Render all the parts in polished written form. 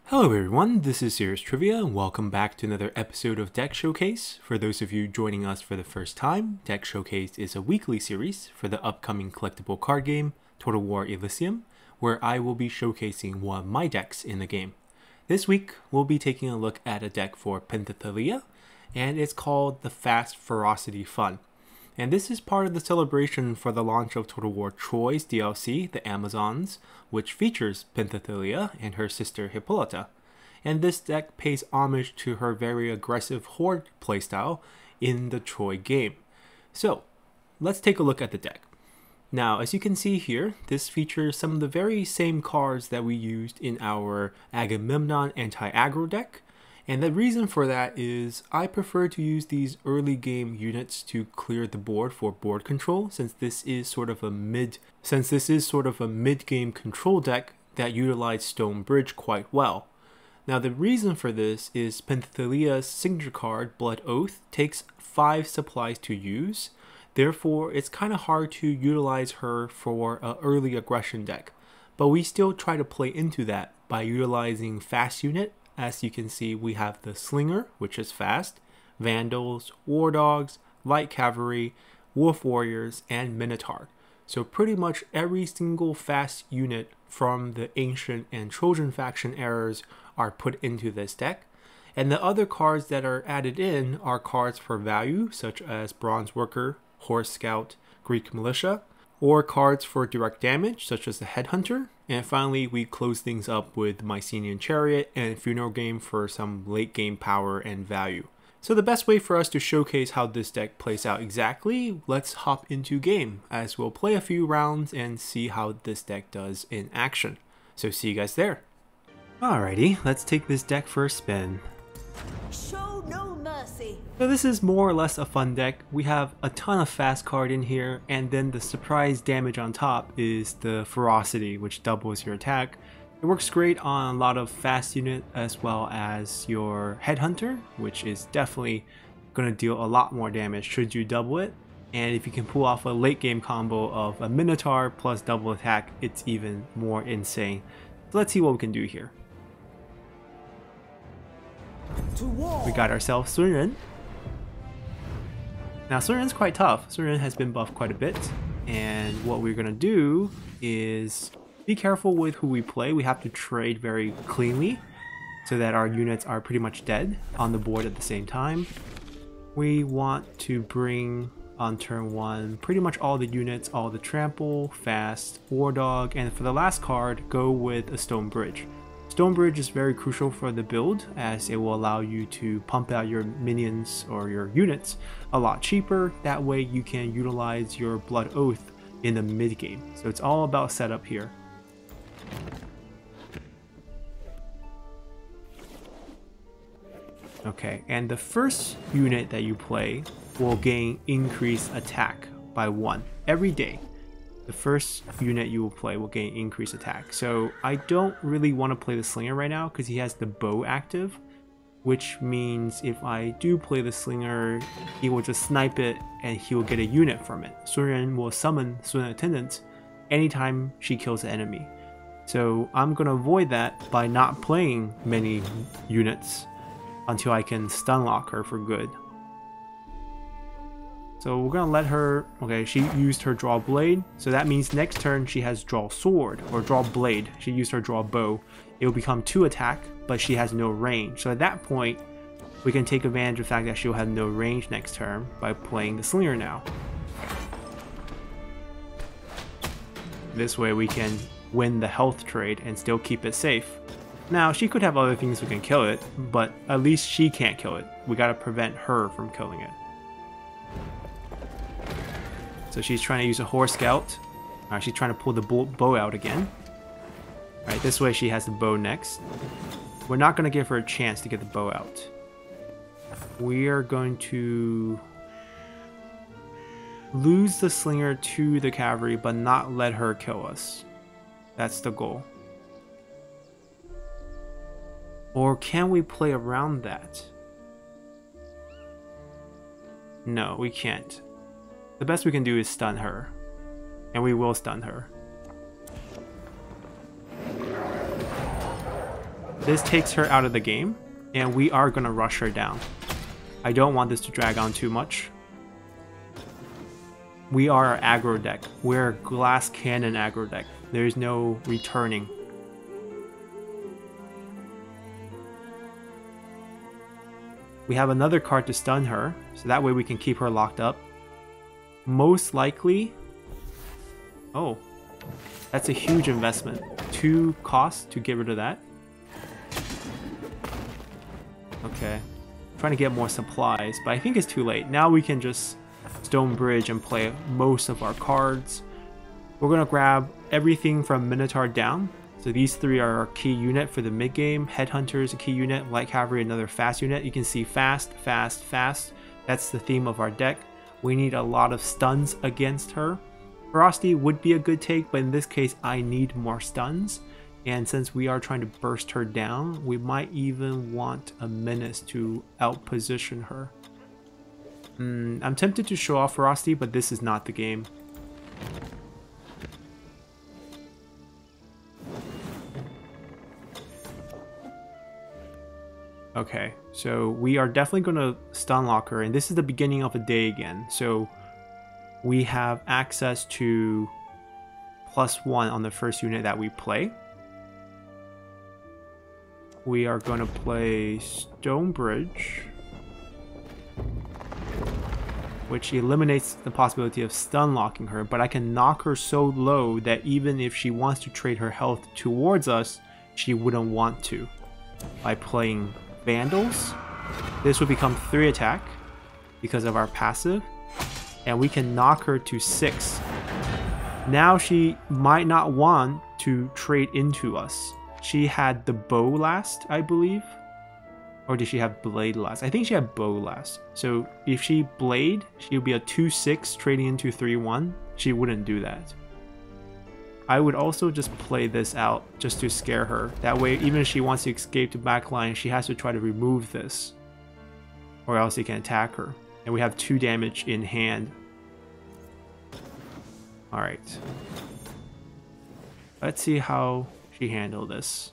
Hello everyone, this is Serious Trivia and welcome back to another episode of Deck Showcase. For those of you joining us for the first time, Deck Showcase is a weekly series for the upcoming collectible card game, Total War Elysium, where I will be showcasing one of my decks in the game. This week, we'll be taking a look at a deck for Penthesilea, and it's called the Fast Ferocity Fun. And this is part of the celebration for the launch of Total War Troy's DLC, The Amazons, which features Penthesilea and her sister Hippolyta. And this deck pays homage to her very aggressive horde playstyle in the Troy game. So, let's take a look at the deck. Now, as you can see here, this features some of the very same cards that we used in our Agamemnon anti-aggro deck. And the reason for that is I prefer to use these early game units to clear the board for board control, since this is sort of a mid-game control deck that utilizes Stone Bridge quite well. Now the reason for this is Penthesilea's signature card, Blood Oath, takes 5 supplies to use. Therefore, it's kind of hard to utilize her for an early aggression deck. But we still try to play into that by utilizing fast unit. As you can see, we have the Slinger, which is fast, Vandals, War Dogs, Light Cavalry, Wolf Warriors, and Minotaur. So pretty much every single fast unit from the Ancient and Trojan faction eras are put into this deck. And the other cards that are added in are cards for value, such as Bronzeworker, Horse Scout, Greek Militia, or cards for direct damage, such as the Headhunter. And finally, we close things up with Mycenaean Chariot and Funeral Game for some late game power and value. So the best way for us to showcase how this deck plays out exactly, let's hop into game, as we'll play a few rounds and see how this deck does in action. So see you guys there. Alrighty, let's take this deck for a spin. Show no mercy. So this is more or less a fun deck. We have a ton of fast card in here, and then the surprise damage on top is the Ferocity, which doubles your attack. It works great on a lot of fast unit as well as your Headhunter, which is definitely going to deal a lot more damage should you double it. And if you can pull off a late game combo of a Minotaur plus double attack, it's even more insane. So let's see what we can do here. We got ourselves Sun Ren. Now Sun Ren's quite tough. Sun Ren has been buffed quite a bit, and what we're gonna do is be careful with who we play. We have to trade very cleanly so that our units are pretty much dead on the board at the same time. We want to bring on turn 1 pretty much all the units, all the Trample, Fast, War Dog, and for the last card, go with a Stone Bridge. Stone Bridge is very crucial for the build, as it will allow you to pump out your minions or your units a lot cheaper. That way you can utilize your Blood Oath in the mid game. So it's all about setup here. Okay, and the first unit that you play will gain increased attack by 1 every day. The first unit you will play will gain increased attack. So I don't really want to play the Slinger right now because he has the bow active, which means if I do play the Slinger, he will just snipe it and he will get a unit from it. Sun Ren will summon Sun Attendants anytime she kills an enemy. So I'm going to avoid that by not playing many units until I can stun lock her for good. So we're gonna let her, okay, she used her draw blade, so that means next turn she has draw sword, or draw blade. She used her draw bow. It will become 2 attack, but she has no range. So at that point, we can take advantage of the fact that she'll have no range next turn by playing the Slinger now. This way we can win the health trade and still keep it safe. Now, she could have other things that can kill it, but at least she can't kill it. We gotta prevent her from killing it. So she's trying to use a Horse Scout. Alright, she's trying to pull the bow out again. Alright, this way she has the bow next. We're not going to give her a chance to get the bow out. We are going to lose the Slinger to the Cavalry, but not let her kill us. That's the goal. Or can we play around that? No, we can't. The best we can do is stun her. And we will stun her. This takes her out of the game, and we are going to rush her down. I don't want this to drag on too much. We are an aggro deck. We're a glass cannon aggro deck. There's no returning. We have another card to stun her, so that way we can keep her locked up. Most likely... Oh, that's a huge investment. 2 costs to get rid of that. Okay. Trying to get more supplies, but I think it's too late. Now we can just Stone Bridge and play most of our cards. We're going to grab everything from Minotaur down. So these 3 are our key unit for the mid game. Headhunters, a key unit. Light Cavalry, another fast unit. You can see fast, fast, fast. That's the theme of our deck. We need a lot of stuns against her. Ferocity would be a good take, but in this case I need more stuns. And since we are trying to burst her down, we might even want a Menace to outposition her. I'm tempted to show off Ferocity, but this is not the game. Okay, so we are definitely going to stun lock her, and this is the beginning of a day again. So we have access to +1 on the first unit that we play. We are going to play Stone Bridge, which eliminates the possibility of stun locking her, but I can knock her so low that even if she wants to trade her health towards us, she wouldn't want to. By playing Vandals, this would become 3 attack because of our passive, and we can knock her to 6. Now she might not want to trade into us. She had the bow last, I believe. Or did she have blade last? I think she had bow last. So if she blade, she would be a 2-6 trading into 3-1. She wouldn't do that. I would also just play this out just to scare her. That way, even if she wants to escape to backline, she has to try to remove this, or else he can attack her. And we have 2 damage in hand. Alright. Let's see how she handled this.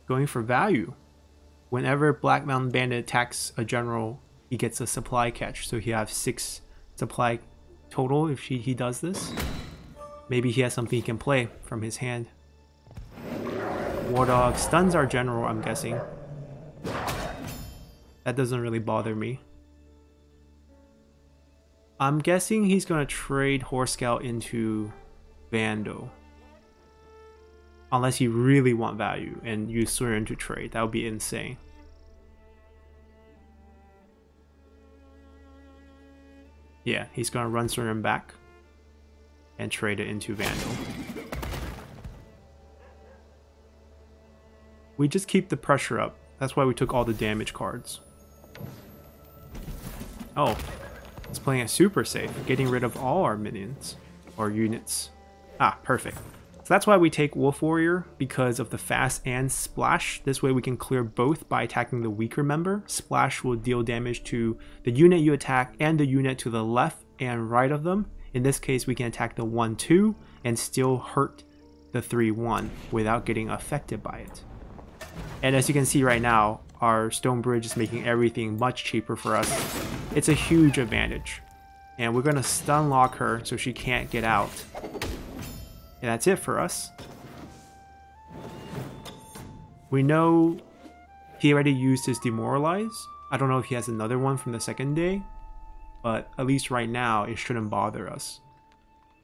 Going for value. Whenever Black Mountain Bandit attacks a general, he gets a supply catch. So he has 6 supply total if he does this. Maybe he has something he can play from his hand. War Dog stuns our general, I'm guessing. That doesn't really bother me. I'm guessing he's going to trade Horse Scout into Vandal. Unless you really want value and use Sun Ren to trade. That would be insane. Yeah, he's going to run Sun Ren back and trade it into Vandal. We just keep the pressure up. That's why we took all the damage cards. Oh, it's playing it super safe, getting rid of all our minions or units. Ah, perfect. So that's why we take Wolf Warrior, because of the fast and splash. This way we can clear both by attacking the weaker member. Splash will deal damage to the unit you attack and the unit to the left and right of them. In this case, we can attack the 1-2 and still hurt the 3-1 without getting affected by it. And as you can see right now, our Stone Bridge is making everything much cheaper for us. It's a huge advantage. And we're going to stun lock her so she can't get out. And that's it for us. We know he already used his Demoralize. I don't know if he has another one from the second day, but at least right now it shouldn't bother us.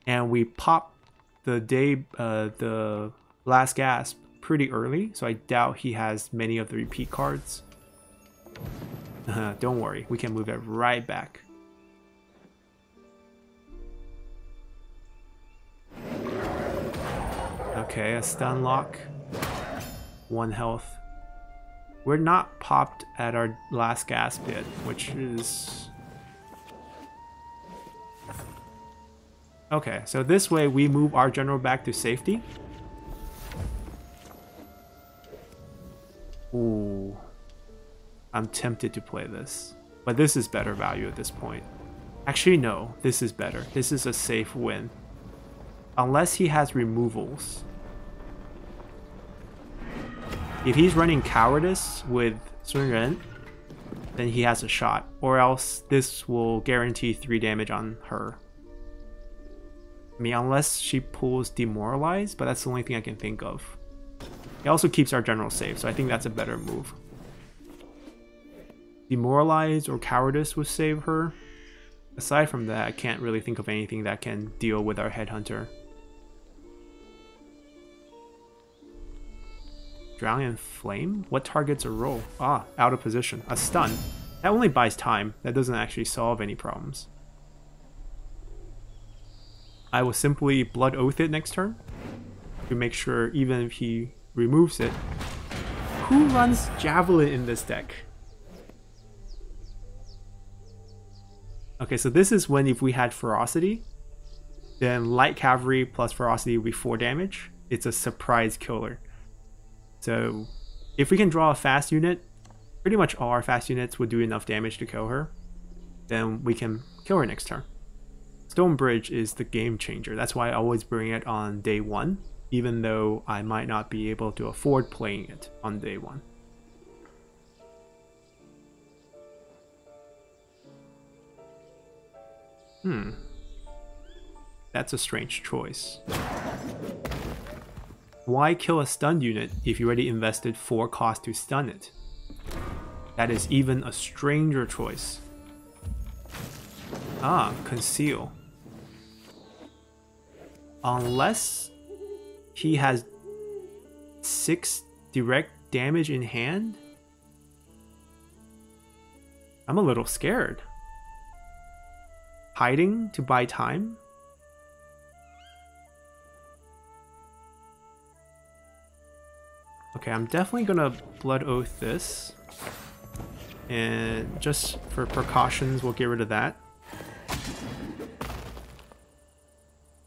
And we pop the Last Gasp pretty early, so I doubt he has many of the repeat cards. Don't worry, we can move it right back. Okay, a stun lock. 1 health. We're not popped at our Last Gasp yet, which is... Okay, so this way we move our general back to safety. Ooh. I'm tempted to play this. But this is better value at this point. Actually, no. This is better. This is a safe win. Unless he has removals. If he's running Cowardice with Sun Ren, then he has a shot. Or else this will guarantee 3 damage on her. I mean, unless she pulls Demoralize, but that's the only thing I can think of. It also keeps our general safe, so I think that's a better move. Demoralize or Cowardice would save her. Aside from that, I can't really think of anything that can deal with our Headhunter. Drowning in Flame? What targets a roll? Ah, out of position. A stun. That only buys time. That doesn't actually solve any problems. I will simply Blood Oath it next turn to make sure even if he removes it. Who runs Javelin in this deck? Okay, so this is when if we had Ferocity, then Light Cavalry plus Ferocity would be 4 damage. It's a surprise killer. So if we can draw a fast unit, pretty much all our fast units would do enough damage to kill her, then we can kill her next turn. Stone Bridge is the game changer. That's why I always bring it on day 1, even though I might not be able to afford playing it on day 1. That's a strange choice. Why kill a stunned unit if you already invested 4 cost to stun it? That is even a stranger choice. Ah, Conceal. Unless he has 6 direct damage in hand? I'm a little scared. Hiding to buy time? Okay, I'm definitely gonna Blood Oath this. And just for precautions, we'll get rid of that.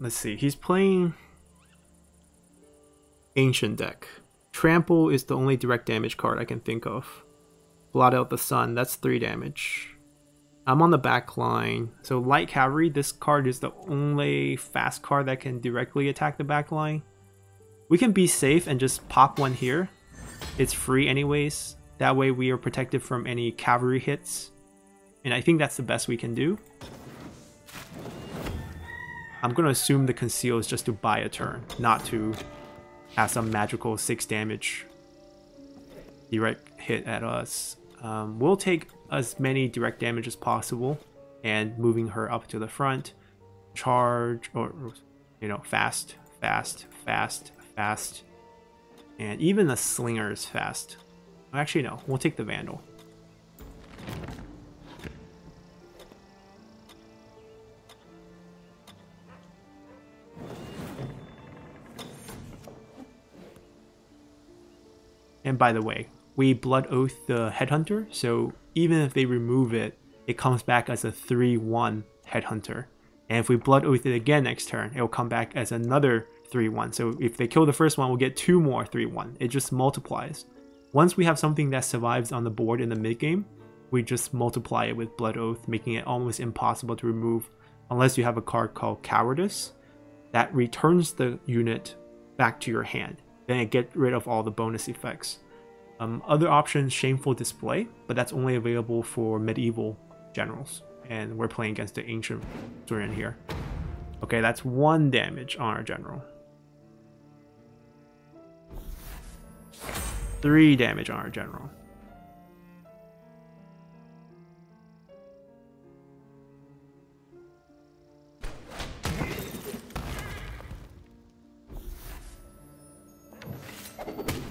Let's see, he's playing Ancient deck. Trample is the only direct damage card I can think of. Blot Out the Sun, that's 3 damage. I'm on the back line, so Light Cavalry, this card is the only fast card that can directly attack the back line. We can be safe and just pop one here. It's free anyways. That way we are protected from any cavalry hits. And I think that's the best we can do. I'm going to assume the Conceal is just to buy a turn, not to have some magical 6 damage direct hit at us. We'll take as many direct damage as possible and moving her up to the front. Charge, or you know, fast, fast, fast, fast. And even the Slinger is fast. Actually no, we'll take the Vandal. And by the way, we Blood Oath the Headhunter, so even if they remove it, it comes back as a 3-1 Headhunter. And if we Blood Oath it again next turn, it will come back as another 3-1. So if they kill the first one, we'll get 2 more 3-1. It just multiplies. Once we have something that survives on the board in the mid game, we just multiply it with Blood Oath, making it almost impossible to remove unless you have a card called Cowardice that returns the unit back to your hand. Then it gets rid of all the bonus effects. Other options, Shameful Display, but that's only available for medieval generals. And we're playing against the ancient Sun here. Okay, that's 1 damage on our general. 3 damage on our general.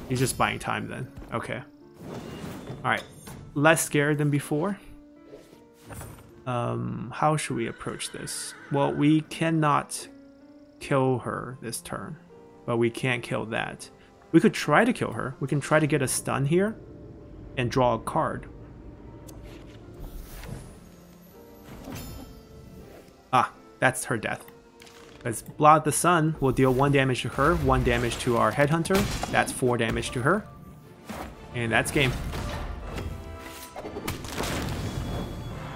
He's just buying time then. Okay. Alright. Less scared than before. How should we approach this? Well, we cannot kill her this turn. But we can't kill that. We could try to kill her. We can try to get a stun here. And draw a card. Ah, that's her death. Because Blot Out the Sun will deal 1 damage to her, 1 damage to our Headhunter. That's 4 damage to her. And that's game.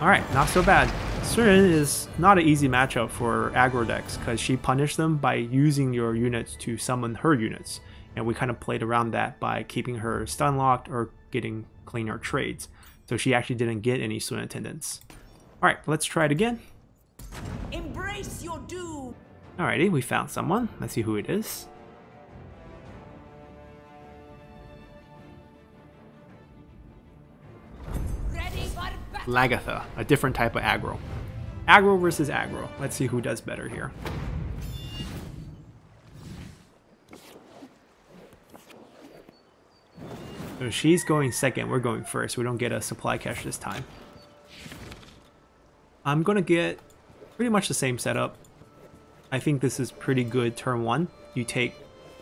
Alright, not so bad. Sun Ren is not an easy matchup for aggro decks because she punished them by using your units to summon her units. And we kind of played around that by keeping her stun locked or getting cleaner trades. So she actually didn't get any Sun attendants. Alright, let's try it again. Embrace your doom. Alrighty, we found someone. Let's see who it is. Ready for battle. Lagertha, a different type of aggro. Aggro versus aggro. Let's see who does better here. So she's going second, we're going first. We don't get a supply cache this time. I'm gonna get pretty much the same setup. I think this is pretty good turn 1. You take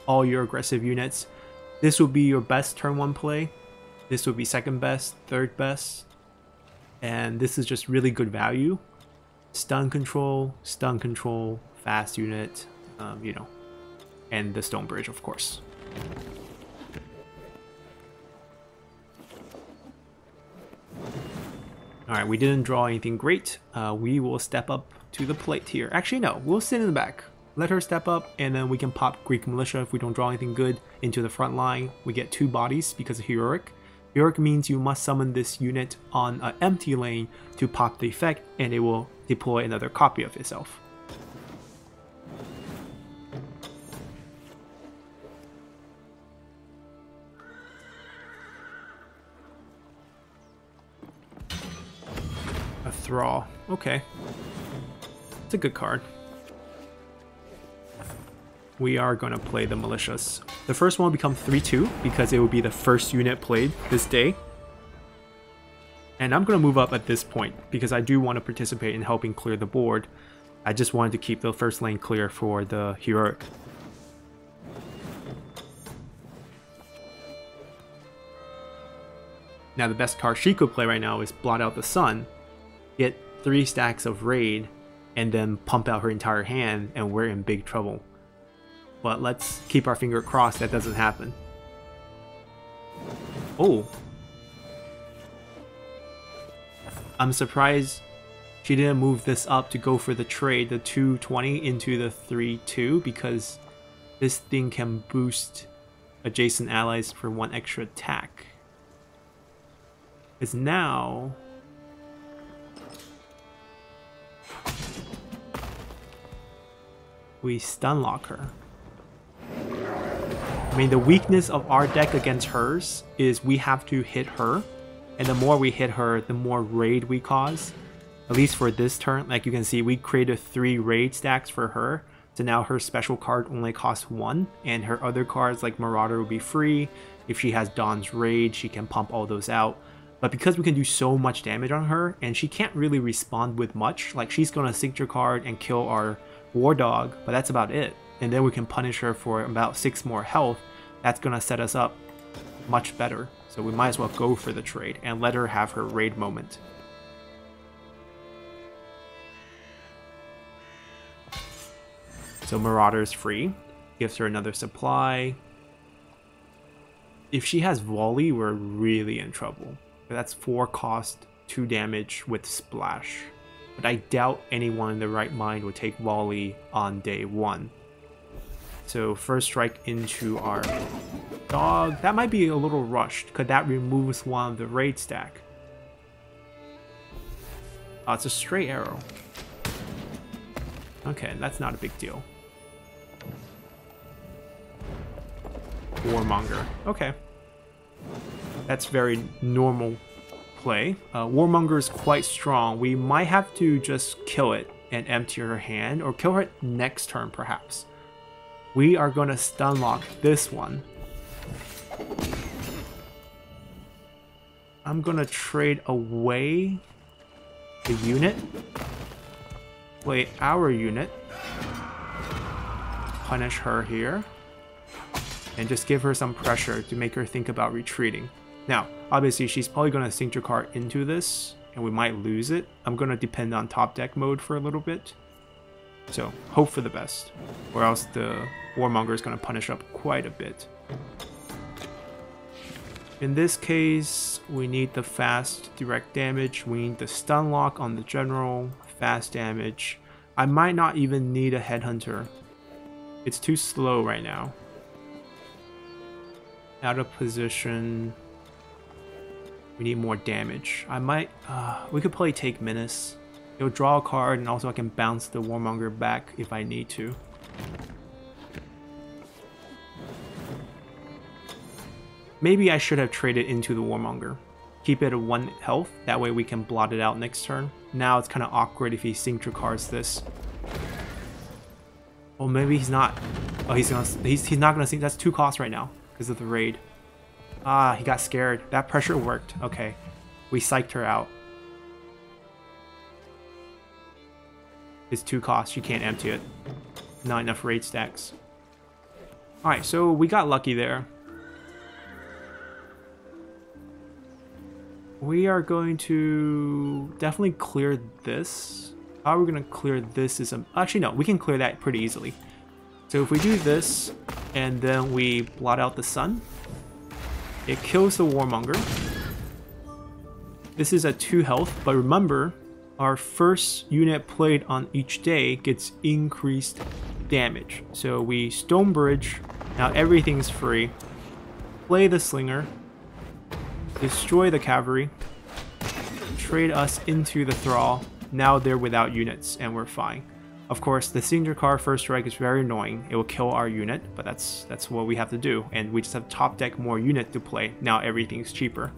all your aggressive units. This will be your best turn 1 play. This will be second best, third best. And this is just really good value. Stun control, fast unit, you know. And the stone bridge, of course. Alright, we didn't draw anything great. We will step up to the plate here. Actually, no, we'll sit in the back. Let her step up, and then we can pop Greek Militia if we don't draw anything good into the front line. We get 2 bodies because of Heroic. Heroic means you must summon this unit on an empty lane to pop the effect, and it will deploy another copy of itself. A Thrall. Okay. It's a good card. We are going to play the Militias. The first one will become 3-2 because it will be the first unit played this day. And I'm going to move up at this point because I do want to participate in helping clear the board. I just wanted to keep the first lane clear for the Heroic. Now the best card she could play right now is Blot Out the Sun. Get 3 stacks of raid and then pump out her entire hand, and we're in big trouble. But let's keep our finger crossed that doesn't happen. Oh. I'm surprised she didn't move this up to go for the trade, the 220 into the 3-2, because this thing can boost adjacent allies for 1 extra attack. Because now we stun lock her. I mean, the weakness of our deck against hers is we have to hit her, and the more we hit her, the more raid we cause. At least for this turn, like you can see, we created 3 raid stacks for her, so now her special card only costs 1, and her other cards like Marauder will be free. If she has Dawn's Raid, she can pump all those out. But because we can do so much damage on her, and she can't really respond with much, like she's gonna signature card and kill our War Dog, but that's about it. And then we can punish her for about 6 more health. That's gonna set us up much better. So we might as well go for the trade and let her have her raid moment. So Marauder's free, gives her another supply. If she has volley, we're really in trouble. That's 4 cost, 2 damage with splash. But I doubt anyone in their right mind would take volley on day 1. So first strike into our dog. That might be a little rushed because that removes 1 of the raid stack. Oh, it's a straight arrow. Okay, that's not a big deal. Warmonger. Okay. That's very normal play. Warmonger is quite strong. We might have to just kill it and empty her hand, or kill her next turn perhaps. We are going to stun lock this one. I'm going to trade away the unit. Play our unit. Punish her here. And just give her some pressure to make her think about retreating. Now, obviously she's probably going to sink your card into this, and we might lose it. I'm going to depend on top deck mode for a little bit. So, hope for the best. Or else the Warmonger is going to punish up quite a bit. In this case, we need the fast direct damage. We need the stun lock on the general. fast damage. I might not even need a Headhunter. It's too slow right now. Out of position. We need more damage. I might... we could probably take Menace. It'll draw a card, and also I can bounce the Warmonger back if I need to. Maybe I should have traded into the Warmonger. Keep it at 1 health, that way we can blot it out next turn. Now it's kind of awkward if he Signature cards this. Well, maybe he's not. Oh, he's not gonna see. That's 2 costs right now because of the raid. Ah, he got scared. That pressure worked. Okay, we psyched her out. It's 2 costs. You can't empty it. Not enough raid stacks. All right, so we got lucky there. We are going to definitely clear this. How are we going to clear this is actually no, we can clear that pretty easily. So if we do this and then we blot out the sun, it kills the Warmonger. This is at 2 health, but remember, our first unit played on each day gets increased damage. So we Stonebridge, now everything's free. Play the Slinger. Destroy the Cavalry, trade us into the Thrall. Now they're without units and we're fine. Of course, the Signature card First Strike is very annoying. It will kill our unit, but that's what we have to do. And we just have top deck more unit to play. Now everything's cheaper.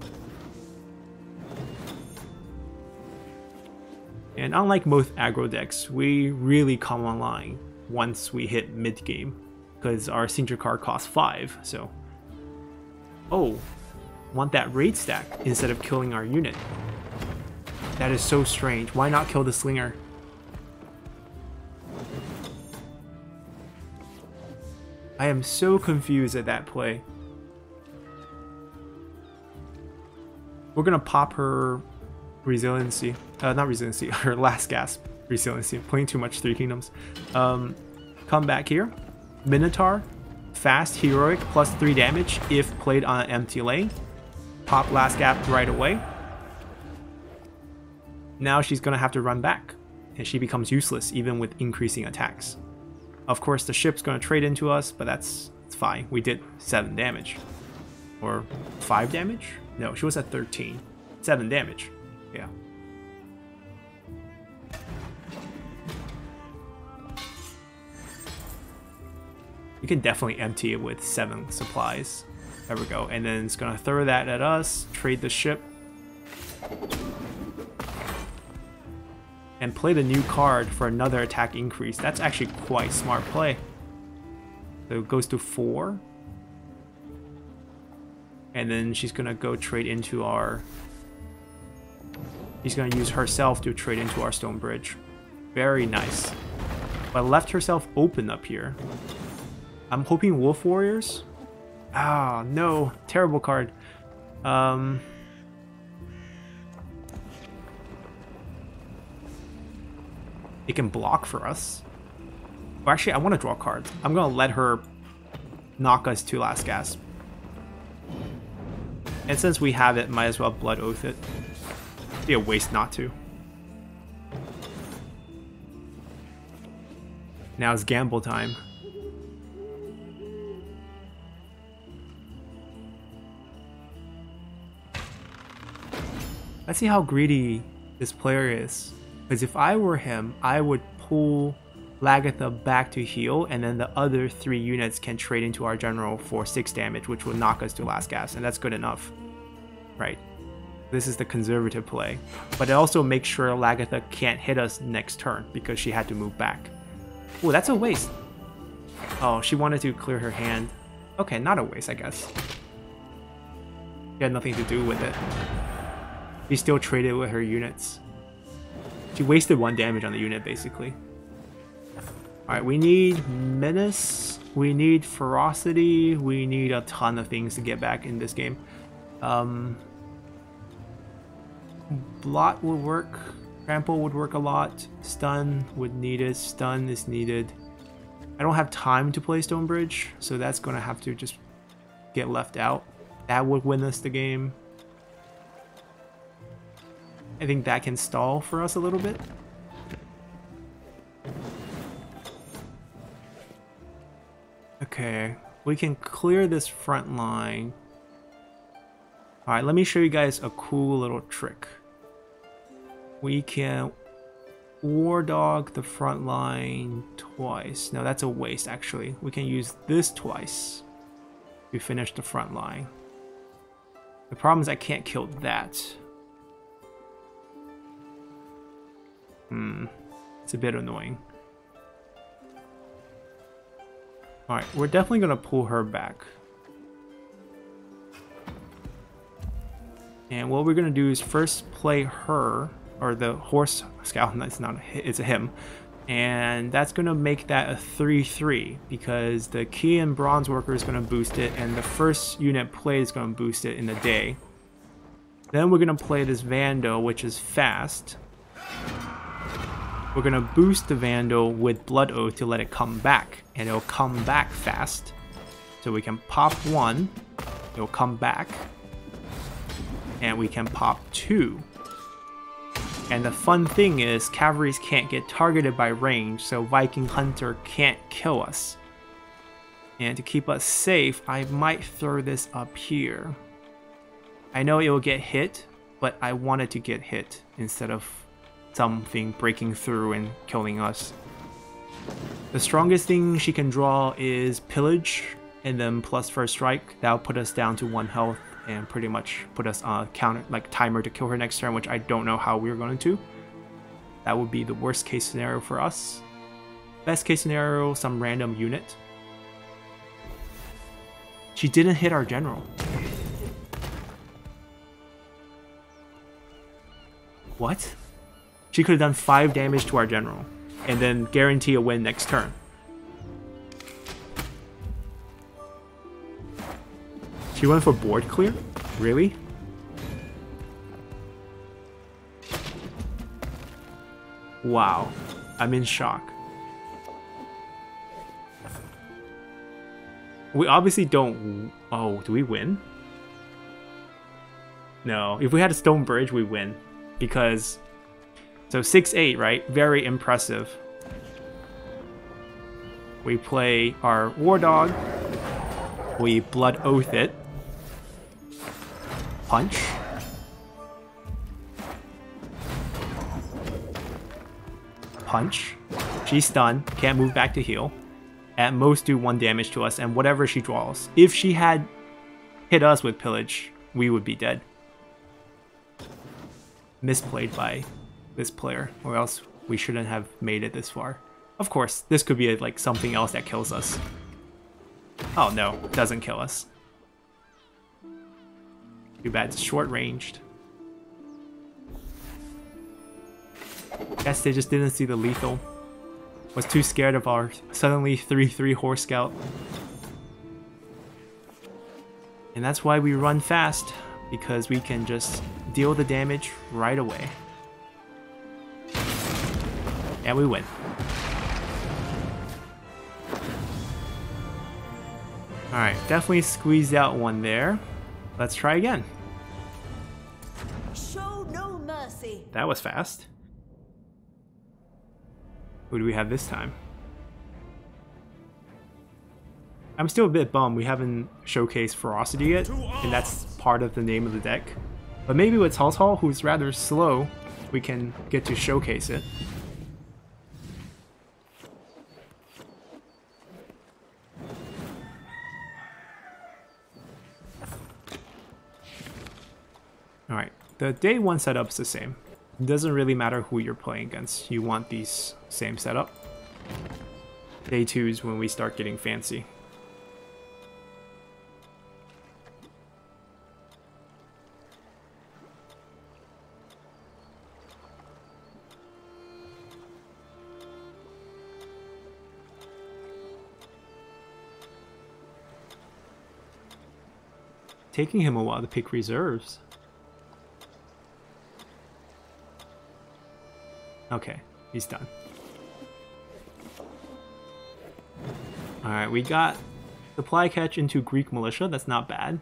And unlike most aggro decks, we really come online once we hit mid game because our Signature card costs 5. So, oh. Want that raid stack instead of killing our unit. That is so strange. Why not kill the Slinger? I am so confused at that play. We're gonna pop her resiliency. Not resiliency, her last gasp resiliency. Playing too much Three Kingdoms. Come back here. Minotaur. Fast, heroic, plus 3 damage if played on an empty lane. Pop last gap right away. Now she's gonna have to run back, and she becomes useless even with increasing attacks. Of course, the ship's gonna trade into us, but it's fine. We did 7 damage, or 5 damage? No, she was at 13. 7 damage. Yeah. You can definitely empty it with 7 supplies. There we go. And then it's going to throw that at us, trade the ship, and play the new card for another attack increase. That's actually quite smart play. So it goes to 4. And then she's going to go trade into our... She's going to use herself to trade into our stone bridge. Very nice. But left herself open up here. I'm hoping Wolf Warriors. Ah, no. Terrible card. It can block for us. Well, actually, I want to draw cards. I'm going to let her knock us to last gasp. And since we have it, might as well Blood Oath it. It'd be a waste not to. Now it's gamble time. Let's see how greedy this player is. Because if I were him, I would pull Lagertha back to heal, and then the other 3 units can trade into our general for 6 damage, which will knock us to last gasp, and that's good enough. Right. This is the conservative play. But it also makes sure Lagertha can't hit us next turn, because she had to move back. Oh, that's a waste. Oh, she wanted to clear her hand. Okay, not a waste, I guess. She had nothing to do with it. She still traded with her units. She wasted 1 damage on the unit, basically. Alright, we need Menace. We need Ferocity. We need a ton of things to get back in this game. Blot would work. Trample would work a lot. Stun would need it. Stun is needed. I don't have time to play Stonebridge, so that's going to have to just get left out. That would win us the game. I think that can stall for us a little bit. Okay, we can clear this front line. Alright, let me show you guys a cool little trick. We can war dog the front line twice. No, that's a waste actually. We can use this twice to finish the front line. The problem is I can't kill that. It's a bit annoying. Alright, we're definitely gonna pull her back. And what we're gonna do is first play her, or the horse scout, it's not it's a him. And that's gonna make that a 3-3 because the Achaean Bronzeworker is gonna boost it and the first unit played is gonna boost it in the day. Then we're gonna play this Vandal, which is fast. We're gonna boost the Vandal with Blood Oath to let it come back, and it'll come back fast. So we can pop 1, it'll come back, and we can pop 2. And the fun thing is, cavalries can't get targeted by range, so Viking Hunter can't kill us. And to keep us safe, I might throw this up here. I know it will get hit, but I want it to get hit instead of something breaking through and killing us. The strongest thing she can draw is Pillage, and then plus First Strike. That'll put us down to 1 health and pretty much put us on a counter, like timer to kill her next turn, which I don't know how we're going to. That would be the worst case scenario for us. Best case scenario, some random unit. She didn't hit our general. What? She could have done 5 damage to our general, and then guarantee a win next turn. She went for board clear? Really? Wow. I'm in shock. We obviously don't... Oh, do we win? No. If we had a stone bridge, we win. Because... So 6-8, right? Very impressive. We play our War Dog. We Blood Oath it. Punch. Punch. She's stunned. Can't move back to heal. At most do 1 damage to us and whatever she draws. If she had hit us with Pillage, we would be dead. Misplayed by this player, or else we shouldn't have made it this far. Of course, this could be like something else that kills us. Oh no, doesn't kill us. Too bad it's short-ranged. Guess they just didn't see the lethal. Was too scared of our suddenly 3-3 horse scout. And that's why we run fast, because we can just deal the damage right away. And we win. Alright, definitely squeezed out one there. Let's try again. Show no mercy. That was fast. Who do we have this time? I'm still a bit bummed we haven't showcased Ferocity yet, and that's part of the name of the deck. But maybe with Cao Cao, who's rather slow, we can get to showcase it. Alright, the day 1 setup's the same. It doesn't really matter who you're playing against, you want these same setup. Day 2 is when we start getting fancy. Taking him a while to pick reserves. Okay, he's done. Alright, we got supply catch into Greek Militia. That's not bad.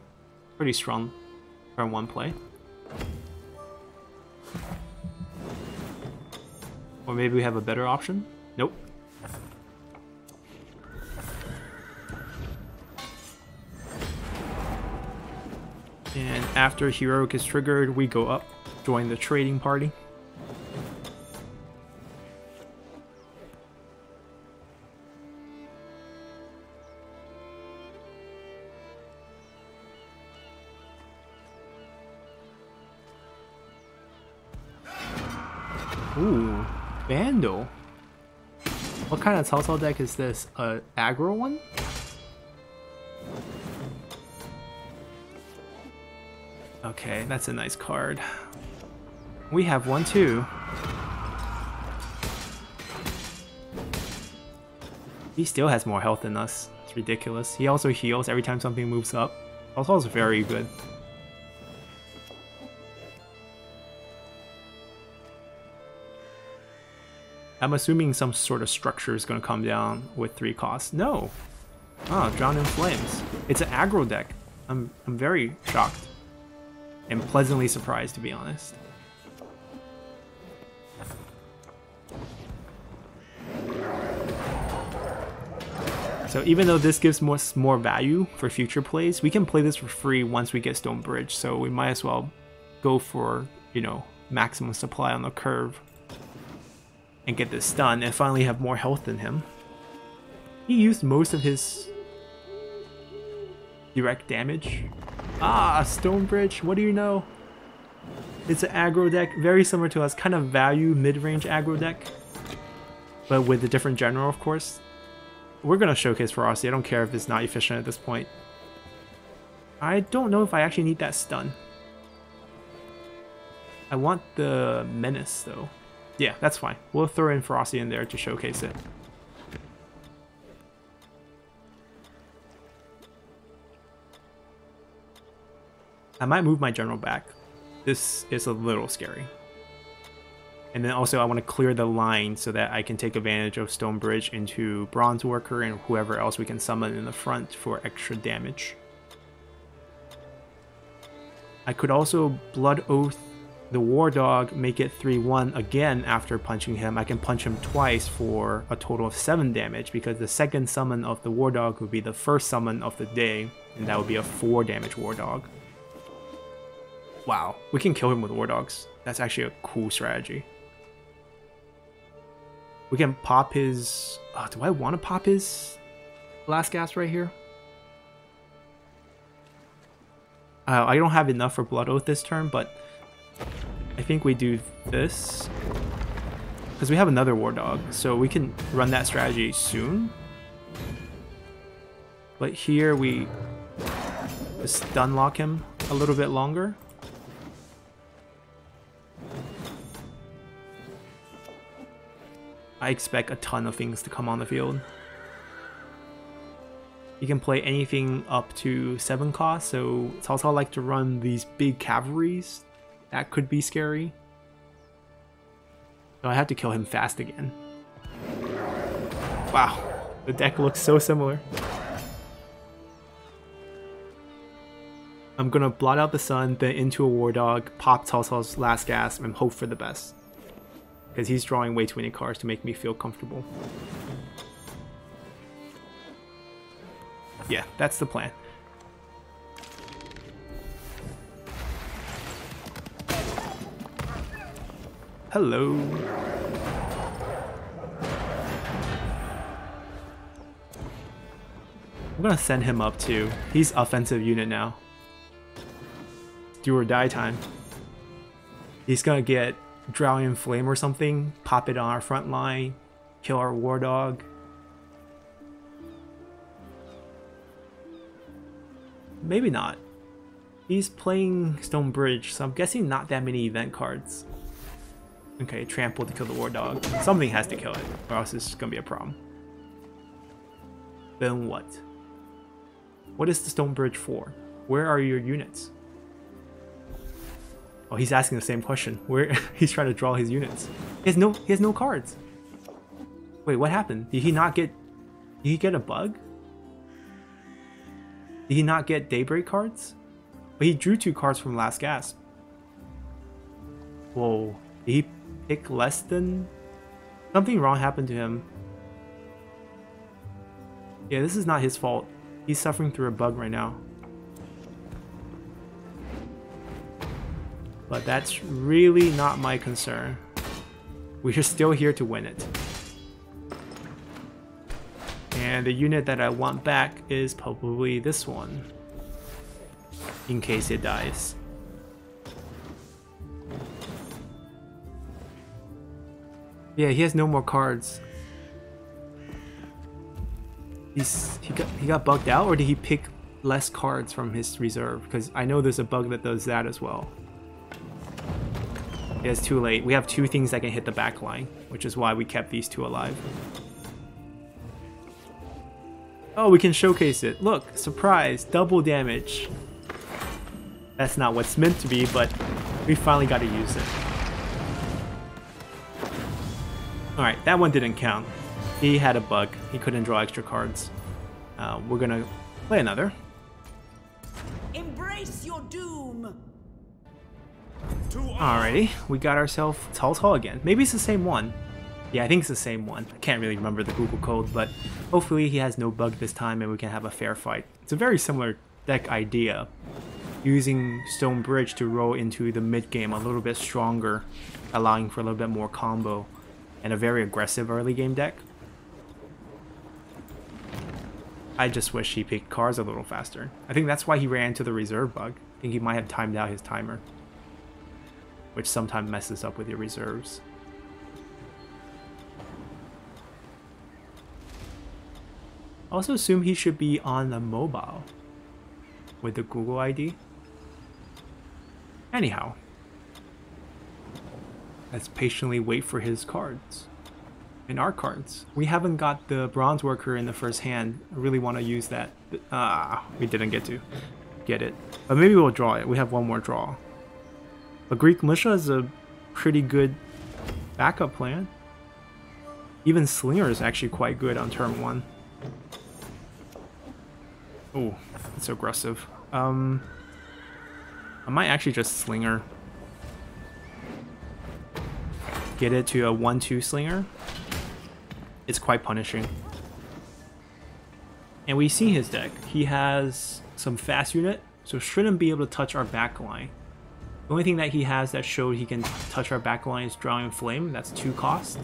Pretty strong turn 1 play. Or maybe we have a better option? Nope. And after Heroic is triggered, we go up, join the trading party. Ooh, Vandal. What kind of Cao Cao deck is this? A aggro one? Okay, that's a nice card. We have one too. He still has more health than us. It's ridiculous. He also heals every time something moves up. Cao Cao is very good. I'm assuming some sort of structure is going to come down with 3 costs. No! Oh, Drown in Flames. It's an aggro deck. I'm very shocked. And pleasantly surprised, to be honest. So even though this gives us more value for future plays, we can play this for free once we get Stonebridge. So we might as well go for, you know, maximum supply on the curve. And get this done, and finally have more health than him. He used most of his direct damage. Ah, Stonebridge, what do you know? It's an aggro deck, very similar to us, kind of value mid-range aggro deck. But with a different general, of course. We're gonna showcase Ferocity, I don't care if it's not efficient at this point. I don't know if I actually need that stun. I want the Menace, though. Yeah, that's fine. We'll throw in Ferocity in there to showcase it. I might move my general back. This is a little scary. And then also I want to clear the line so that I can take advantage of Stonebridge into Bronzeworker and whoever else we can summon in the front for extra damage. I could also Blood Oath the War Dog, make it 3-1 again after punching him. I can punch him twice for a total of 7 damage because the second summon of the War Dog would be the first summon of the day, and that would be a 4 damage War Dog. Wow, we can kill him with War Dogs. That's actually a cool strategy. We can pop his... do I want to pop his Last Gasp right here? I don't have enough for Blood Oath this turn, but I think we do this because we have another War Dog, so we can run that strategy soon. But here we just stun lock him a little bit longer. I expect a ton of things to come on the field. You can play anything up to 7 cost, so Cao Cao like to run these big cavalries. That could be scary. So I have to kill him fast again. Wow, the deck looks so similar. I'm gonna Blot Out the Sun, then into a War Dog, pop Cao Cao's Last Gasp, and hope for the best. Because he's drawing way too many cards to make me feel comfortable. Yeah, that's the plan. Hello. I'm gonna send him up too. He's offensive unit now. Do or die time. He's gonna get Drowning Flame or something, pop it on our front line, kill our War Dog. Maybe not. He's playing Stonebridge, so I'm guessing not that many event cards. Okay, Trample to kill the War Dog. Something has to kill it, or else it's gonna be a problem. Then what? What is the Stonebridge for? Where are your units? Oh, he's asking the same question. Where he's trying to draw his units. He has no cards. Wait, what happened? Did he not get? Did he get a bug? Did he not get Daybreak cards? But he drew 2 cards from Last Gasp. Whoa. Did he pick less than? Something wrong happened to him. Yeah, this is not his fault. He's suffering through a bug right now. but that's really not my concern. We're still here to win it. And the unit that I want back is probably this one, in case it dies. Yeah, he has no more cards. He got bugged out, or did he pick less cards from his reserve? Because I know there's a bug that does that as well. Yeah, it's too late. We have two things that can hit the back line, which is why we kept these two alive. Oh, we can showcase it. Look, surprise, double damage. That's not what's meant to be, but we finally got to use it. Alright, that one didn't count. He had a bug. He couldn't draw extra cards. We're gonna play another. Embrace your doom. Alrighty, we got ourselves Cao Cao again. Maybe it's the same one. Yeah, I think it's the same one. I can't really remember the Google code, but hopefully he has no bug this time and we can have a fair fight. It's a very similar deck idea. Using Stone Bridge to roll into the mid game a little bit stronger, allowing for a little bit more combo, and a very aggressive early game deck. I just wish he picked cards a little faster. I think that's why he ran into the reserve bug. I think he might have timed out his timer, which sometimes messes up with your reserves. I also assume he should be on the mobile with the Google ID. Anyhow, let's patiently wait for his cards. And our cards. We haven't got the Bronzeworker in the first hand. I really want to use that. We didn't get it. But maybe we'll draw it. We have one more draw. But Greek Militia is a pretty good backup plan. Even Slinger is actually quite good on turn 1. Oh, it's aggressive. I might actually just Slinger. Get it to a 1-2 Slinger. It's quite punishing. And we see his deck. He has some fast unit, so shouldn't be able to touch our backline. The only thing that he has that showed he can touch our backline is Drawing Flame. That's 2 cost.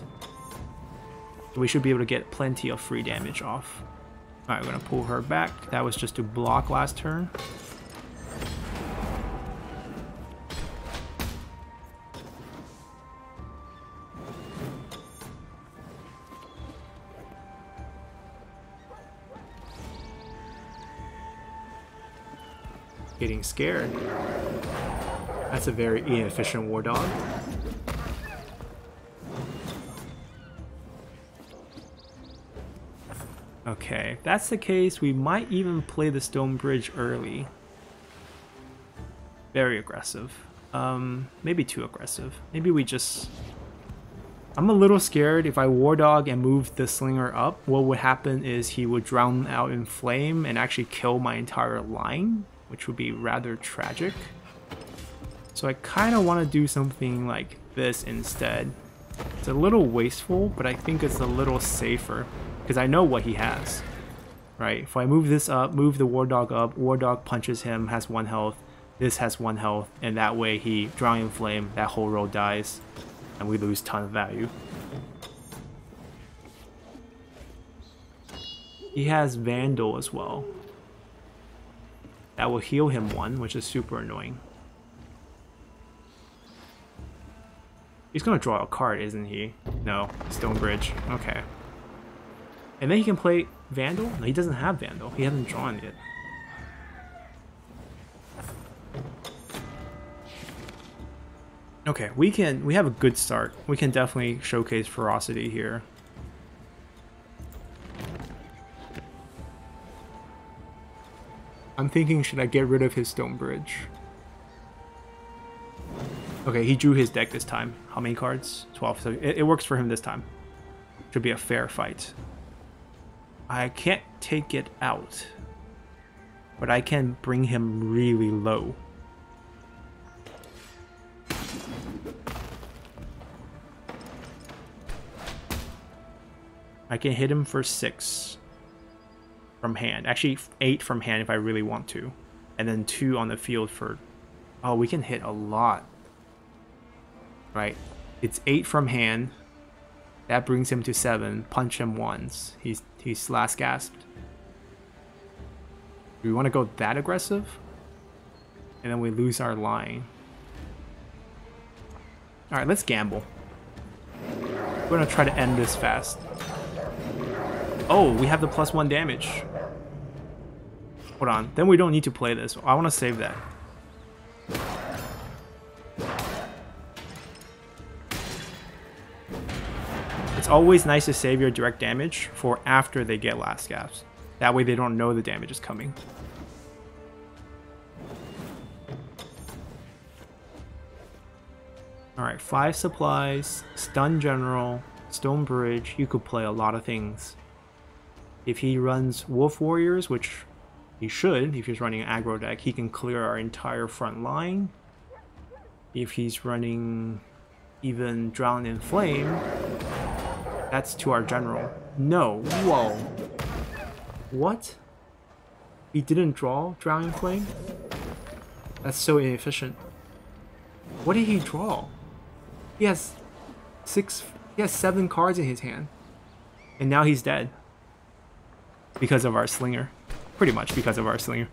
So we should be able to get plenty of free damage off. Alright, we're gonna pull her back. That was just to block last turn. Getting scared. That's a very inefficient war dog. Okay, if that's the case, we might even play the Stone Bridge early. Very aggressive. Maybe too aggressive. Maybe we just... I'm a little scared if I War Dog and move the Slinger up, what would happen is he would drown out in flame and actually kill my entire line, which would be rather tragic. So I kind of want to do something like this instead. It's a little wasteful, but I think it's a little safer because I know what he has, right? If I move this up, move the War Dog up, War Dog punches him, has 1 health, this has 1 health, and that way he Drowning Flame, that whole row dies, and we lose ton of value. He has Vandal as well. That will heal him 1, which is super annoying. He's gonna draw a card, isn't he? No, Stone Bridge. Okay. And then he can play Vandal? No, he doesn't have Vandal. He hasn't drawn it. Okay, we have a good start. We can definitely showcase Ferocity here. I'm thinking, should I get rid of his Stone Bridge? Okay, he drew his deck this time. How many cards? 12. So it works for him this time. Should be a fair fight. I can't take it out, but I can bring him really low. I can hit him for 6 from hand. Actually, 8 from hand if I really want to. And then 2 on the field for... Oh, we can hit a lot. Right. It's 8 from hand. That brings him to 7. Punch him once. He's last gasped. Do we want to go that aggressive? And then we lose our line. Alright, let's gamble. We're gonna try to end this fast. Oh, we have the +1 damage. Hold on. Then we don't need to play this. I want to save that. It's always nice to save your direct damage for after they get last gasps. That way they don't know the damage is coming. Alright, 5 supplies, stun general, stone bridge. You could play a lot of things. If he runs wolf warriors, which he should, if he's running an aggro deck, he can clear our entire front line. If he's running even drown in flame, that's to our general. No, whoa. What? He didn't draw drown in flame? That's so inefficient. What did he draw? He has 7 cards in his hand. And now he's dead. Because of our Slinger. Pretty much because of our Slinger.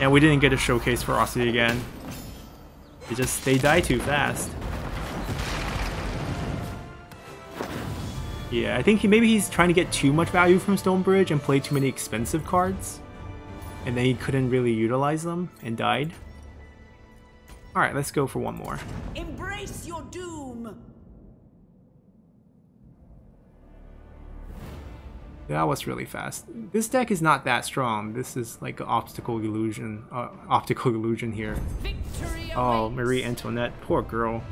And we didn't get to showcase Ferocity again. They die too fast. Yeah, I think maybe he's trying to get too much value from Stonebridge and play too many expensive cards. And then he couldn't really utilize them and died. Alright, let's go for one more. Embrace your doom. That was really fast. This deck is not that strong. This is like an optical illusion here. Victory Oh, awaits. Marie Antoinette, poor girl.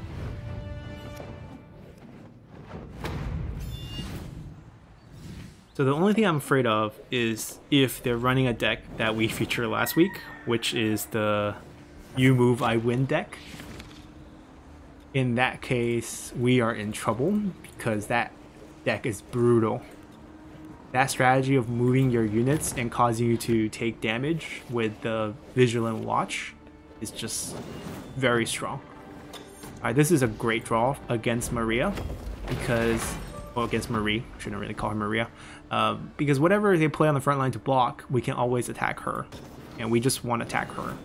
So the only thing I'm afraid of is if they're running a deck that we featured last week, which is the You Move, I Win deck. In that case, we are in trouble because that deck is brutal. That strategy of moving your units and causing you to take damage with the Vigilant Watch is just very strong. Alright, this is a great draw against Maria because, well, against Marie, shouldn't really call her Maria, because whatever they play on the front line to block, we can always attack her, and we just want to attack her.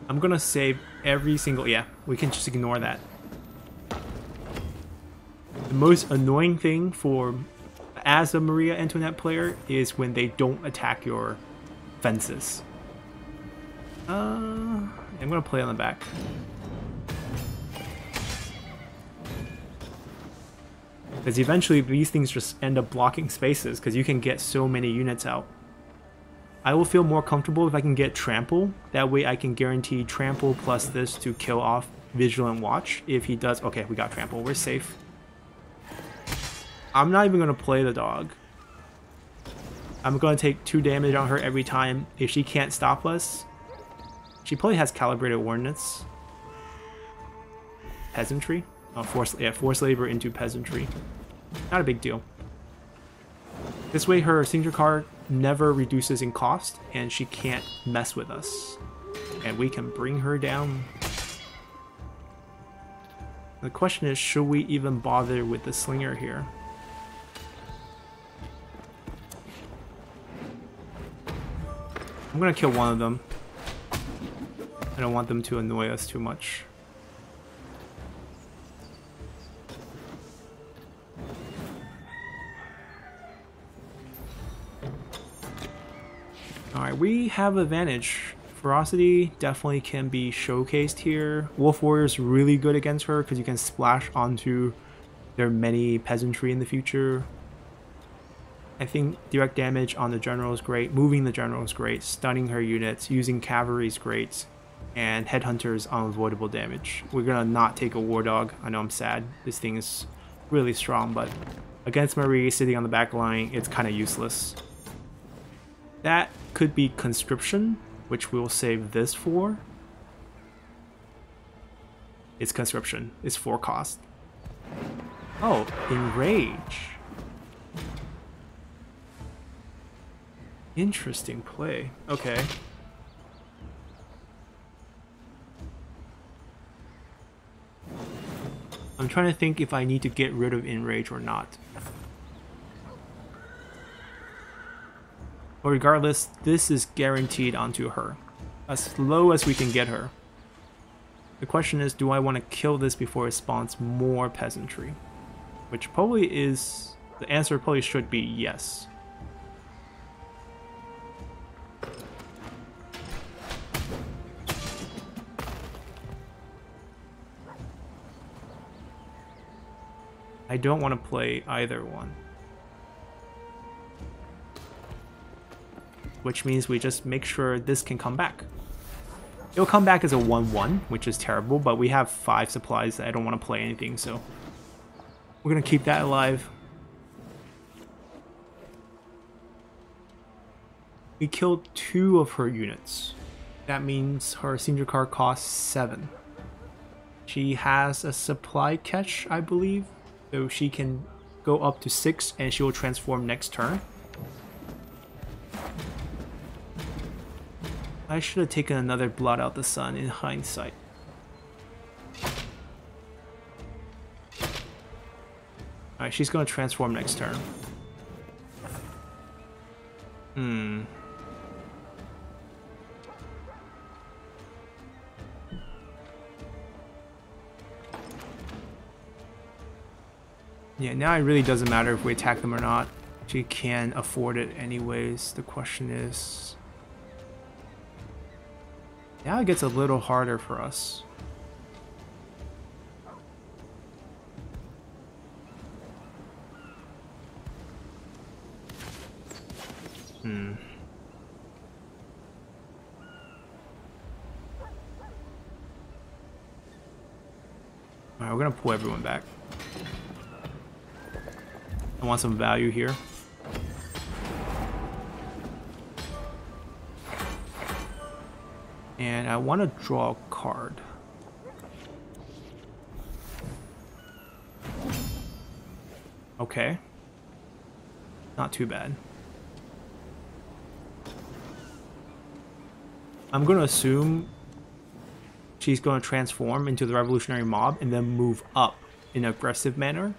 I'm gonna save every single, yeah, we can just ignore that. The most annoying thing as a Maria Antoinette player is when they don't attack your fences. I'm gonna play on the back. Because eventually these things just end up blocking spaces because you can get so many units out. I will feel more comfortable if I can get Trample. That way I can guarantee Trample plus this to kill off Vigilant Watch. If he does, okay, we got Trample, we're safe. I'm not even going to play the dog. I'm going to take 2 damage on her every time. If she can't stop us, she probably has Calibrated Ordnance. Peasantry? Oh, force labor into peasantry. Not a big deal. This way her signature card never reduces in cost and she can't mess with us. And we can bring her down. The question is, should we even bother with the Slinger here? I'm gonna kill one of them. I don't want them to annoy us too much. Alright, we have advantage. Ferocity definitely can be showcased here. Wolf Warrior's really good against her because you can splash onto their many peasantry in the future. I think direct damage on the general is great, moving the general is great, stunning her units, using cavalry is great, and Headhunters unavoidable damage. We're gonna not take a War Dog. I know I'm sad. This thing is really strong, but against Marie sitting on the back line, it's kind of useless. That could be Conscription, which we'll save this for. It's Conscription. It's 4 cost. Oh, Enrage. Interesting play. Okay. I'm trying to think if I need to get rid of Enrage or not. But regardless, this is guaranteed onto her. As low as we can get her. The question is, do I want to kill this before it spawns more peasantry? Which probably is... the answer probably should be yes. I don't want to play either one. Which means we just make sure this can come back. It'll come back as a 1-1, which is terrible, but we have 5 supplies that I don't want to play anything, so we're going to keep that alive. We killed 2 of her units. That means her Slinger card costs 7. She has a supply catch, I believe, so she can go up to 6 and she will transform next turn. I should have taken another Blot Out the Sun in hindsight. Alright, she's going to transform next turn. Yeah, now it really doesn't matter if we attack them or not. She can afford it anyways. The question is... now it gets a little harder for us. Alright, we're gonna pull everyone back. I want some value here. And I want to draw a card. Okay. Not too bad. I'm going to assume she's going to transform into the revolutionary mob and then move up in an aggressive manner.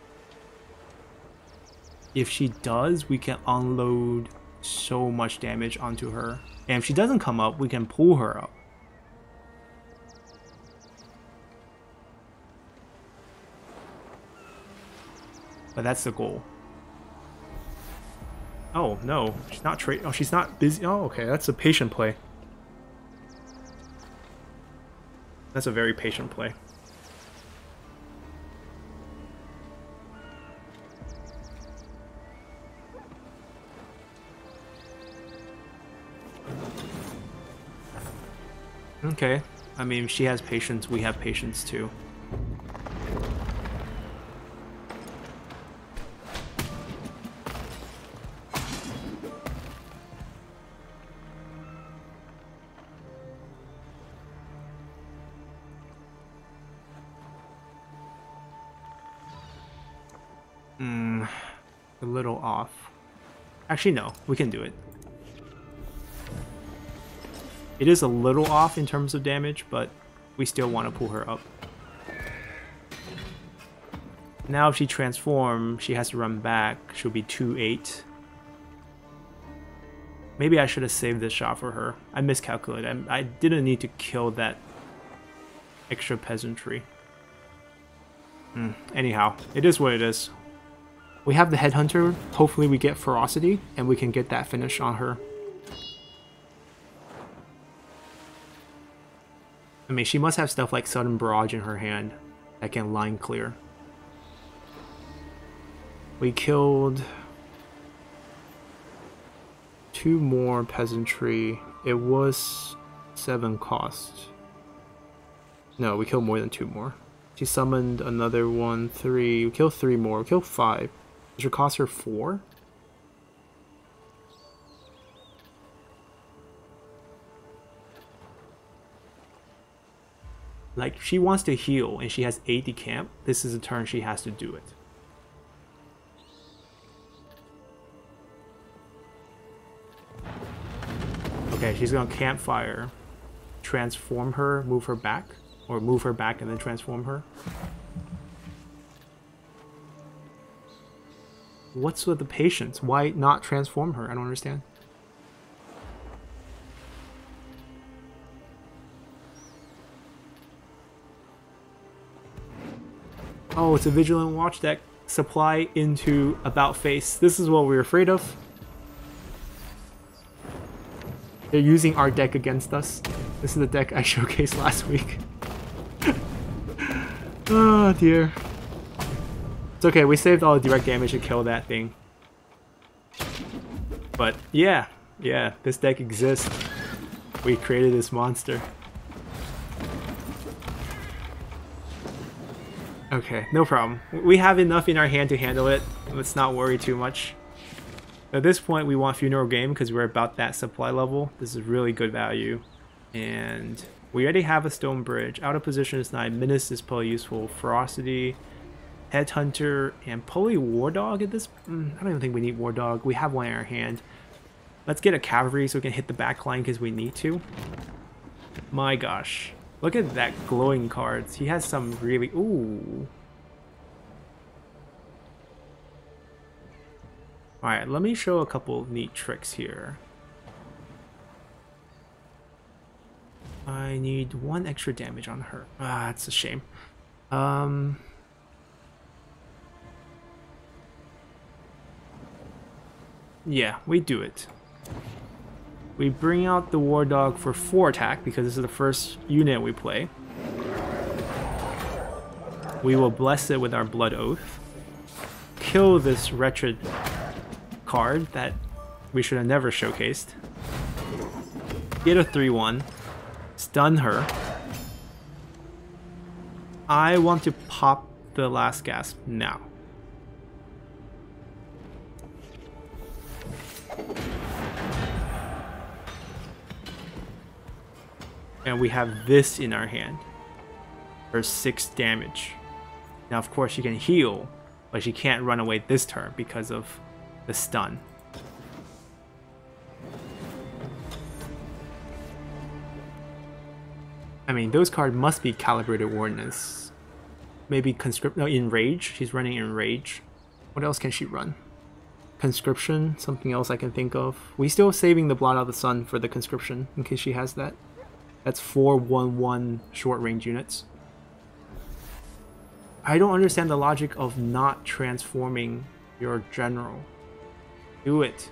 If she does, we can unload so much damage onto her. And if she doesn't come up, we can pull her up. But that's the goal. Oh, no. She's not oh, she's not busy. Oh, okay. That's a patient play. That's a very patient play. Okay. I mean, if she has patience, we have patience too. A little off. Actually, no. We can do it. It is a little off in terms of damage, but we still want to pull her up. Now if she transforms, she has to run back. She'll be 2-8. Maybe I should have saved this shot for her. I miscalculated. I didn't need to kill that extra peasantry. Anyhow, it is what it is. We have the Headhunter. Hopefully we get Ferocity, and we can get that finish on her. I mean, she must have stuff like Sudden Barrage in her hand that can line clear. We killed 2 more peasantry. It was 7 cost. No, we killed more than 2 more. She summoned another 1, 3. We killed 3 more. We killed 5. Which would cost her 4. Like, she wants to heal and she has 8 decamp. This is a turn she has to do it. Okay, she's gonna campfire, transform her, move her back, or move her back and then transform her. What's with the patience? Why not transform her? I don't understand. Oh, it's a Vigilant Watch deck. Supply into About Face. This is what we're afraid of. They're using our deck against us. This is the deck I showcased last week. Oh dear. It's okay, we saved all the direct damage to kill that thing. But yeah, this deck exists. We created this monster. Okay, no problem. We have enough in our hand to handle it. Let's not worry too much. At this point, we want Funeral Game because we're about that supply level. This is really good value. And we already have a Stone Bridge. Out of position is 9. Menace is probably useful. Ferocity, Headhunter, and probably War Dog at this... I don't even think we need War Dog. We have one in our hand. Let's get a Cavalry so we can hit the back line because we need to. My gosh. Look at that glowing cards. He has some really... Ooh. Alright, let me show a couple neat tricks here. I need 1 extra damage on her. Ah, that's a shame. Yeah, we do it. We bring out the War Dog for 4 attack because this is the first unit we play. We will bless it with our Blood Oath. Kill this wretched card that we should have never showcased. Get a 3-1. Stun her. I want to pop the last gasp now. And we have this in our hand for 6 damage. Now of course she can heal, but she can't run away this turn because of the stun. I mean, those cards must be Calibrated Wardness. Maybe Conscript... No, Enrage. She's running Enrage. What else can she run? Conscription, something else I can think of. We still saving the Blot Out the Sun for the Conscription in case she has that. That's 4/1/1 short range units. I don't understand the logic of not transforming your general. Do it.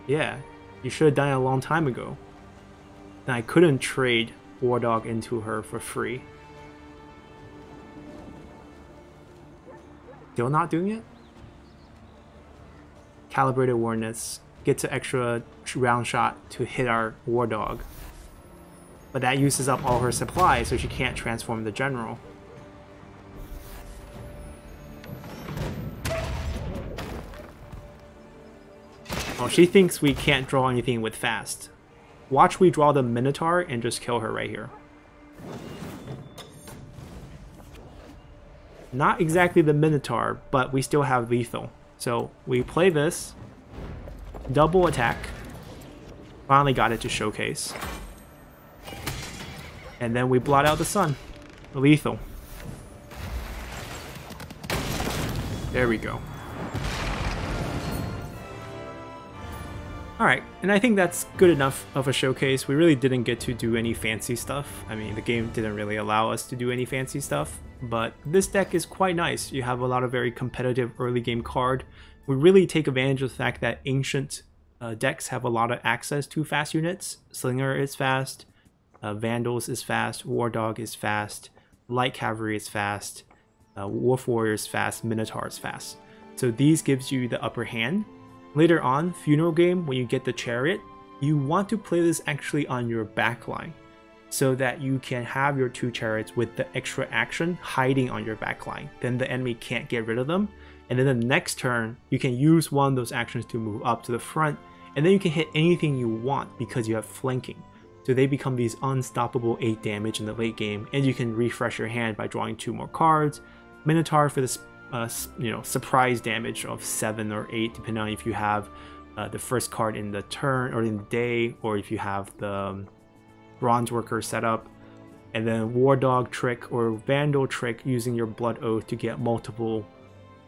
Yeah, you should have done it a long time ago. And I couldn't trade War Dog into her for free. Still not doing it? Calibrated Wardness gets an extra round shot to hit our War Dog. But that uses up all her supplies, so she can't transform the general. Oh, she thinks we can't draw anything with fast. Watch we draw the Minotaur and just kill her right here. Not exactly the Minotaur, but we still have lethal. So we play this, double attack, finally got it to showcase. And then we blot out the sun. Lethal. There we go. Alright, and I think that's good enough of a showcase. We really didn't get to do any fancy stuff. I mean, the game didn't really allow us to do any fancy stuff, but this deck is quite nice. You have a lot of very competitive early game card. We really take advantage of the fact that ancient decks have a lot of access to fast units. Slinger is fast, Vandals is fast, War Dog is fast, Light Cavalry is fast, Wolf Warrior is fast, Minotaur is fast. So these gives you the upper hand. Later on, Funeral Game, when you get the Chariot, you want to play this actually on your backline so that you can have your 2 Chariots with the extra action hiding on your backline. Then the enemy can't get rid of them. And then the next turn, you can use one of those actions to move up to the front, and then you can hit anything you want because you have flanking. So they become these unstoppable 8 damage in the late game, and you can refresh your hand by drawing 2 more cards. Minotaur for this surprise damage of 7 or 8, depending on if you have the first card in the turn or in the day, or if you have the Bronzeworker set up. and then War Dog trick or Vandal trick using your Blood Oath to get multiple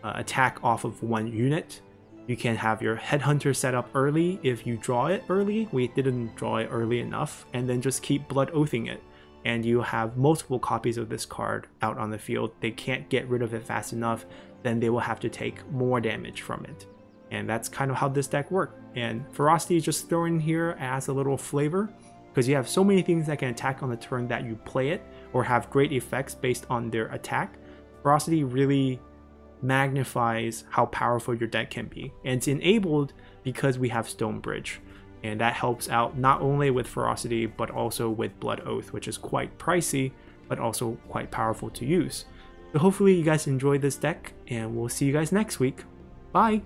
attack off of one unit. You can have your Headhunter set up early if you draw it early. We didn't draw it early enough, and then just keep Blood Oathing it. And you have multiple copies of this card out on the field. They can't get rid of it fast enough, then they will have to take more damage from it. And that's kind of how this deck works. And Ferocity is just thrown in here as a little flavor, because you have so many things that can attack on the turn that you play it, or have great effects based on their attack. Ferocity really magnifies how powerful your deck can be. And it's enabled because we have Stonebridge. And that helps out not only with Ferocity, but also with Blood Oath, which is quite pricey, but also quite powerful to use. So hopefully you guys enjoyed this deck, and we'll see you guys next week. Bye!